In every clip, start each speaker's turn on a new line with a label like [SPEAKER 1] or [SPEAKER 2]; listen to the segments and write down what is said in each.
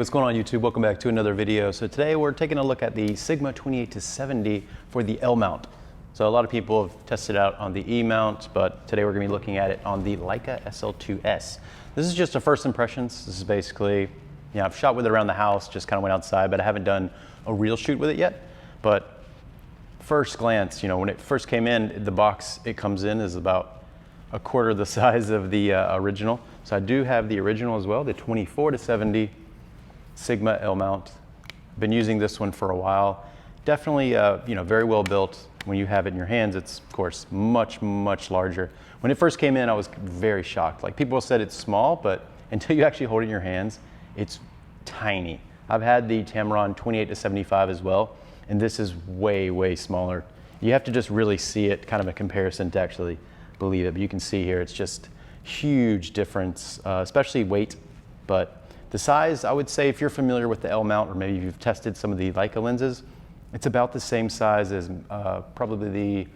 [SPEAKER 1] What's going on YouTube? Welcome back to another video. So today we're taking a look at the Sigma 28-70 for the L mount. So a lot of people have tested out on the E mount, but today we're gonna be looking at it on the Leica SL2S. This is just a first impressions. This is basically, I've shot with it around the house, just kind of went outside, but I haven't done a real shoot with it yet. But first glance, when it first came in, the box it comes in is about a quarter the size of the original. So I do have the original as well, the 24-70 Sigma L mount. Been using this one for a while. Definitely, very well built. When you have it in your hands, it's of course much larger. When it first came in, I was very shocked. Like, people said it's small, but until you actually hold it in your hands, it's tiny. I've had the Tamron 28-75 as well, and this is way smaller. You have to just really see it, kind of a comparison to actually believe it. But you can see here, it's just huge difference, especially weight, but the size, I would say, if you're familiar with the L mount, or maybe you've tested some of the Leica lenses, it's about the same size as probably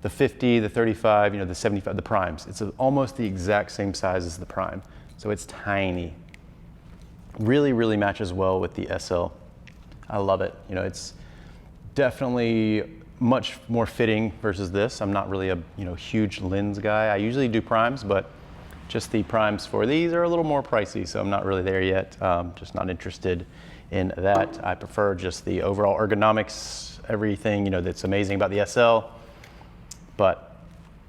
[SPEAKER 1] the 50, the 35, the 75, the primes. It's almost the exact same size as the prime. So it's tiny. Really matches well with the SL. I love it. It's definitely much more fitting versus this. I'm not really a huge lens guy. I usually do primes, but just the primes for these are a little more pricey, so I'm not really there yet. Just not interested in that. I prefer just the overall ergonomics, everything that's amazing about the SL, but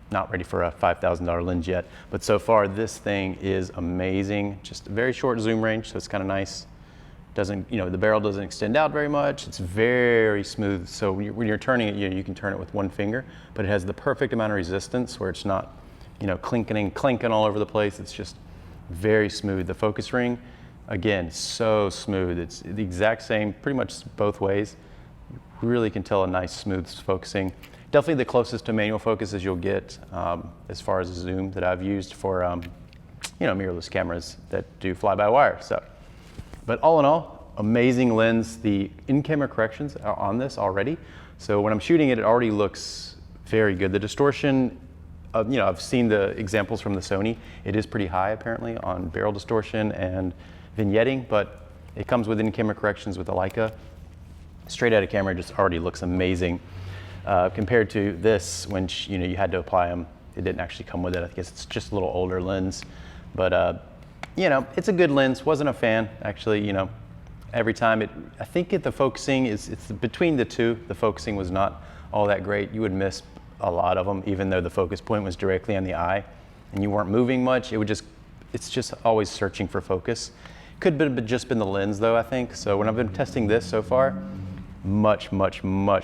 [SPEAKER 1] not ready for a $5,000 lens yet. But so far, this thing is amazing. Just a very short zoom range, so it's kind of nice. Doesn't, the barrel doesn't extend out very much. It's very smooth. So when you're turning it, you can turn it with one finger, but it has the perfect amount of resistance where it's not clinking all over the place. It's just very smooth. The focus ring, again, so smooth. It's the exact same, pretty much both ways. You really can tell a nice smooth focusing. Definitely the closest to manual focus as you'll get as far as zoom that I've used for mirrorless cameras that do fly-by-wire. So, but all in all, amazing lens. The in-camera corrections are on this already. So when I'm shooting it, it already looks very good. The distortion, I've seen the examples from the Sony. It is pretty high apparently on barrel distortion and vignetting, but it comes with in-camera corrections with the Leica. Straight out of camera, it just already looks amazing. Compared to this, when you had to apply them, it didn't actually come with it. I guess it's just a little older lens, but it's a good lens. Wasn't a fan actually. Every time I think the focusing it's between the two. The focusing was not all that great. You would miss a lot of them, even though the focus point was directly on the eye and you weren't moving much. It's just always searching for focus. Could have just been the lens though, I think. So when I've been testing this so far, much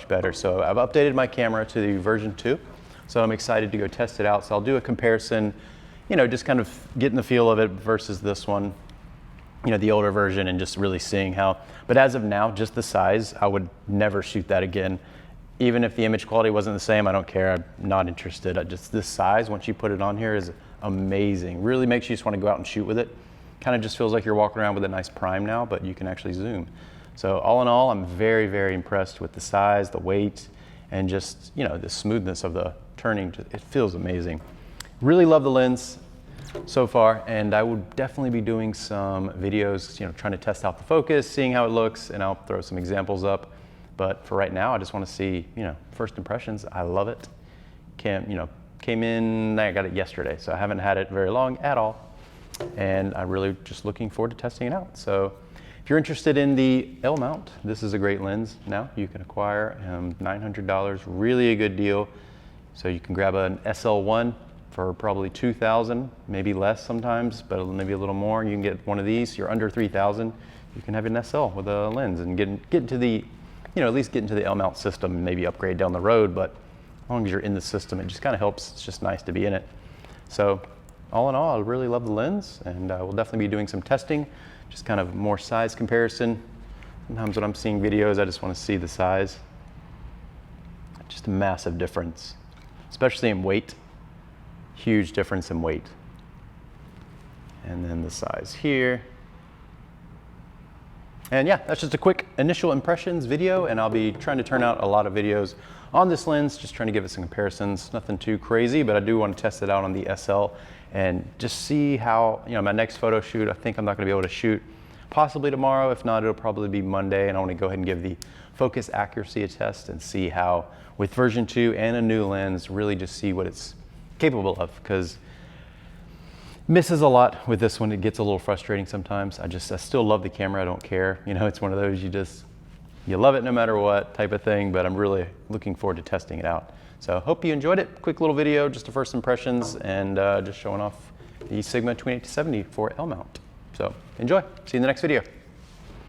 [SPEAKER 1] better. So I've updated my camera to the version 2. So I'm excited to go test it out. So I'll do a comparison, just kind of getting the feel of it versus this one, the older version, and just really seeing how. But as of now, just the size, I would never shoot that again. Even if the image quality wasn't the same, I don't care. I'm not interested. Just this size, once you put it on here, is amazing. Really makes you just want to go out and shoot with it. Kind of just feels like you're walking around with a nice prime now, but you can actually zoom. So all in all, I'm very impressed with the size, the weight, and just, the smoothness of the turning. It feels amazing. Really love the lens so far, and I will definitely be doing some videos, trying to test out the focus, seeing how it looks, and I'll throw some examples up. But for right now, I just want to see, first impressions. I love it. Came in, I got it yesterday, so I haven't had it very long at all. And I'm really just looking forward to testing it out. So if you're interested in the L mount, this is a great lens now. You can acquire $900, really a good deal. So you can grab an SL1 for probably $2,000, maybe less sometimes, but maybe a little more. You can get one of these. You're under $3,000. You can have an SL with a lens and get into the at least get into the L mount system and maybe upgrade down the road, but as long as you're in the system, it just kind of helps. It's just nice to be in it. So all in all, I really love the lens, and we'll definitely be doing some testing, just kind of more size comparison. Sometimes when I'm seeing videos, I just want to see the size. Just a massive difference, especially in weight. Huge difference in weight. And then the size here. And yeah, that's just a quick initial impressions video, and I'll be trying to turn out a lot of videos on this lens, just trying to give it some comparisons. Nothing too crazy, but I do want to test it out on the SL and just see how, my next photo shoot, I think I'm not going to be able to shoot possibly tomorrow. If not, it'll probably be Monday, and I want to go ahead and give the focus accuracy a test and see how, with version 2 and a new lens, really just see what it's capable of, because misses a lot with this one. It gets a little frustrating sometimes. I still love the camera. I don't care. You know, it's one of those you love it no matter what type of thing, but I'm really looking forward to testing it out. So hope you enjoyed it. Quick little video, just the first impressions, and just showing off the Sigma 28-70 for L mount. So enjoy. See you in the next video.